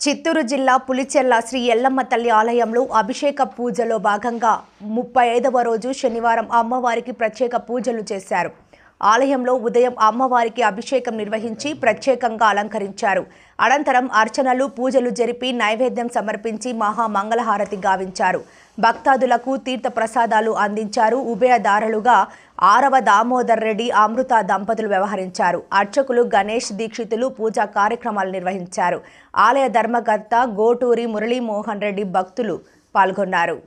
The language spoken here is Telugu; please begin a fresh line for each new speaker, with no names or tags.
చిత్తూరు జిల్లా పులిచెర్ల శ్రీ ఎల్లమ్మ తల్లి ఆలయంలో అభిషేక పూజలో భాగంగా 35వ రోజు శనివారం అమ్మవారికి ప్రత్యేక పూజలు చేశారు. ఆలయంలో ఉదయం అమ్మవారికి అభిషేకం నిర్వహించి ప్రత్యేకంగా అలంకరించారు. అనంతరం అర్చనలు పూజలు జరిపి నైవేద్యం సమర్పించి మహా మంగళహారతి గావించారు. భక్తాదులకు తీర్థ ప్రసాదాలు అందించారు. ఉభయదారులుగా 6వ దామోదర్ రెడ్డి అమృత దంపతులు వ్యవహరించారు. అర్చకులు గణేష్ దీక్షితులు పూజా కార్యక్రమాలు నిర్వహించారు. ఆలయ ధర్మకర్త గోటూరి మురళీమోహన్ రెడ్డి భక్తులు పాల్గొన్నారు.